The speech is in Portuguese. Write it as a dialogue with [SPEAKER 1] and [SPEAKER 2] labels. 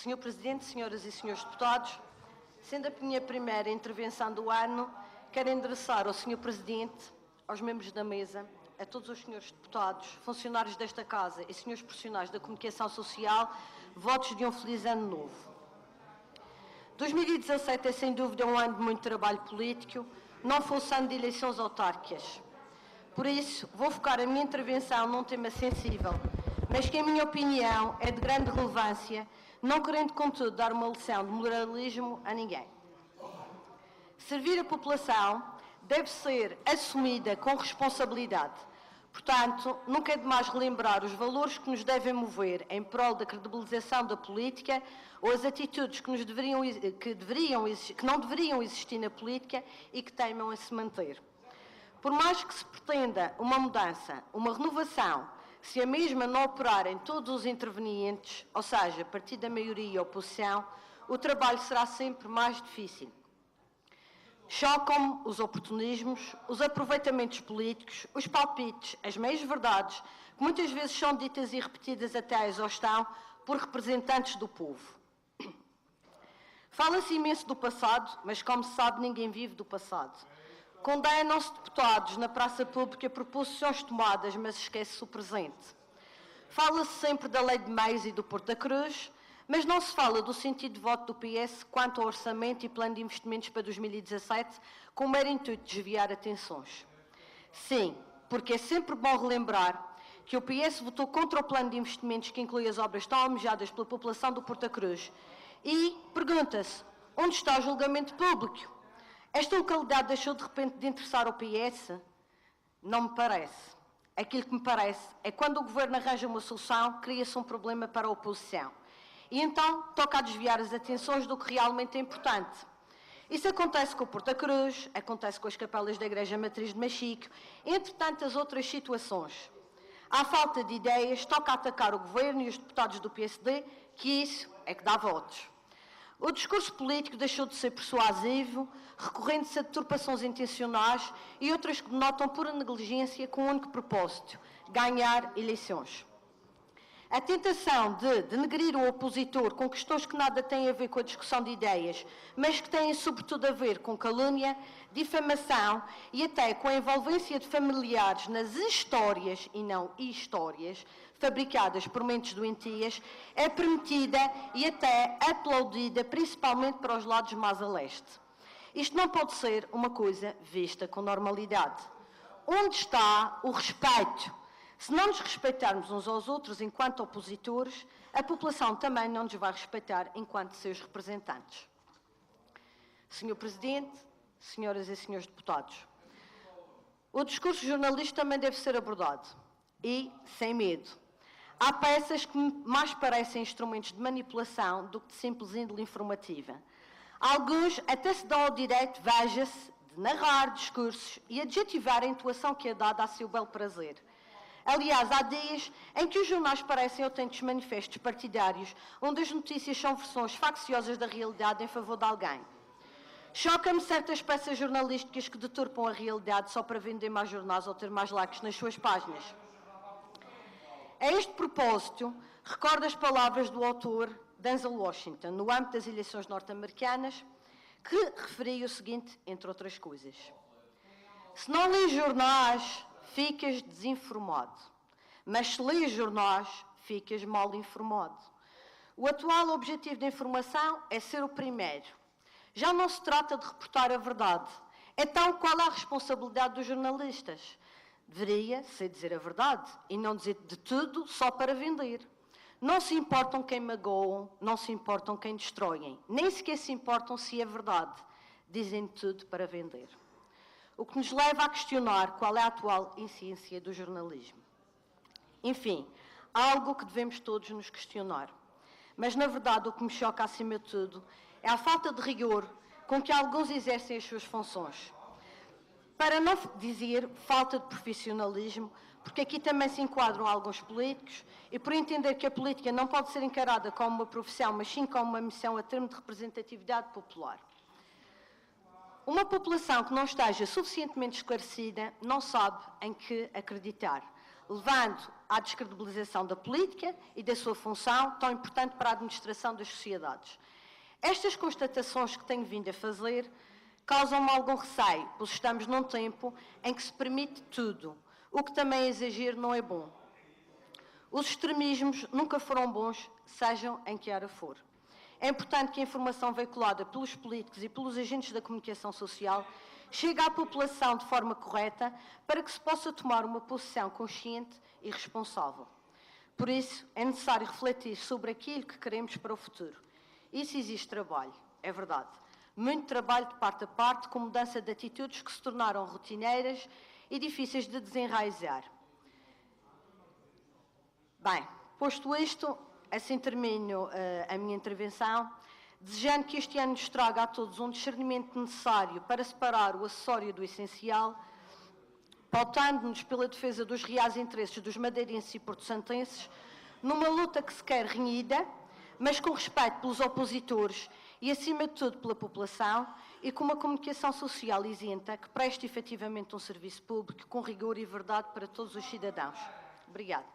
[SPEAKER 1] Senhor Presidente, senhoras e senhores deputados, sendo a minha primeira intervenção do ano, quero endereçar ao Senhor Presidente, aos membros da mesa, a todos os senhores deputados, funcionários desta Casa e senhores profissionais da comunicação social, votos de um feliz ano novo. 2017 é sem dúvida um ano de muito trabalho político, não fosse ano de eleições autárquicas. Por isso, vou focar a minha intervenção num tema sensível, mas que, em minha opinião, é de grande relevância, não querendo, contudo, dar uma lição de moralismo a ninguém. Servir a população deve ser assumida com responsabilidade. Portanto, nunca é demais relembrar os valores que nos devem mover em prol da credibilização da política ou as atitudes que não deveriam existir na política e que teimam a se manter. Por mais que se pretenda uma mudança, uma renovação, se a mesma não operar em todos os intervenientes, ou seja, partido da maioria e oposição, o trabalho será sempre mais difícil. Chocam-me os oportunismos, os aproveitamentos políticos, os palpites, as meias-verdades, que muitas vezes são ditas e repetidas até à exaustão por representantes do povo. Fala-se imenso do passado, mas, como se sabe, ninguém vive do passado. Condenam-se deputados na praça pública por posições tomadas, mas esquece-se o presente. Fala-se sempre da Lei de Meios e do Porto da Cruz, mas não se fala do sentido de voto do PS quanto ao orçamento e plano de investimentos para 2017, com o mero intuito de desviar atenções. Sim, porque é sempre bom relembrar que o PS votou contra o plano de investimentos que inclui as obras tão almejadas pela população do Porto da Cruz. E pergunta-se, onde está o julgamento público? Esta localidade deixou de repente de interessar ao PS? Não me parece. Aquilo que me parece é que quando o Governo arranja uma solução, cria-se um problema para a oposição. E então toca a desviar as atenções do que realmente é importante. Isso acontece com o Porto da Cruz, acontece com as capelas da Igreja Matriz de Machico, entre tantas outras situações. À falta de ideias, toca atacar o Governo e os deputados do PSD, que isso é que dá votos. O discurso político deixou de ser persuasivo, recorrendo-se a deturpações intencionais e outras que denotam pura negligência com o único propósito: ganhar eleições. A tentação de denegrir o opositor com questões que nada têm a ver com a discussão de ideias, mas que têm sobretudo a ver com calúnia, difamação e até com a envolvência de familiares nas histórias e não histórias fabricadas por mentes doentias, é permitida e até aplaudida, principalmente para os lados mais a leste. Isto não pode ser uma coisa vista com normalidade. Onde está o respeito? Se não nos respeitarmos uns aos outros enquanto opositores, a população também não nos vai respeitar enquanto seus representantes. Senhor Presidente, senhoras e senhores deputados, o discurso jornalista também deve ser abordado e sem medo. Há peças que mais parecem instrumentos de manipulação do que de simples índole informativa. Alguns até se dão ao direito, veja-se, de narrar discursos e adjetivar a intuação que é dada a seu belo prazer. Aliás, há dias em que os jornais parecem autênticos manifestos partidários, onde as notícias são versões facciosas da realidade em favor de alguém. Choca-me certas peças jornalísticas que deturpam a realidade só para vender mais jornais ou ter mais likes nas suas páginas. A este propósito, recordo as palavras do autor Denzel Washington, no âmbito das eleições norte-americanas, que referia o seguinte, entre outras coisas: se não lês jornais, ficas desinformado, mas se lês jornais, ficas mal informado. O atual objetivo da informação é ser o primeiro. Já não se trata de reportar a verdade. Então, qual é a responsabilidade dos jornalistas? Deveria ser dizer a verdade e não dizer de tudo só para vender. Não se importam quem magoam, não se importam quem destroem, nem sequer se importam se é verdade. Dizem tudo para vender. O que nos leva a questionar qual é a atual essência do jornalismo. Enfim, algo que devemos todos nos questionar. Mas, na verdade, o que me choca acima de tudo é a falta de rigor com que alguns exercem as suas funções. Para não dizer falta de profissionalismo, porque aqui também se enquadram alguns políticos, e por entender que a política não pode ser encarada como uma profissão, mas sim como uma missão a termo de representatividade popular. Uma população que não esteja suficientemente esclarecida não sabe em que acreditar, levando à descredibilização da política e da sua função, tão importante para a administração das sociedades. Estas constatações que tenho vindo a fazer causam-me algum receio, pois estamos num tempo em que se permite tudo, o que também exagero não é bom. Os extremismos nunca foram bons, sejam em que área for. É importante que a informação veiculada pelos políticos e pelos agentes da comunicação social chegue à população de forma correta para que se possa tomar uma posição consciente e responsável. Por isso, é necessário refletir sobre aquilo que queremos para o futuro. Isso exige trabalho, é verdade. Muito trabalho de parte a parte, com mudança de atitudes que se tornaram rotineiras e difíceis de desenraizar. Bem, posto isto, assim termino a minha intervenção, desejando que este ano nos traga a todos um discernimento necessário para separar o acessório do essencial, pautando-nos pela defesa dos reais interesses dos madeirenses e porto-santenses, numa luta que se quer renhida, mas com respeito pelos opositores e, acima de tudo, pela população, e com uma comunicação social isenta que preste efetivamente um serviço público com rigor e verdade para todos os cidadãos. Obrigada.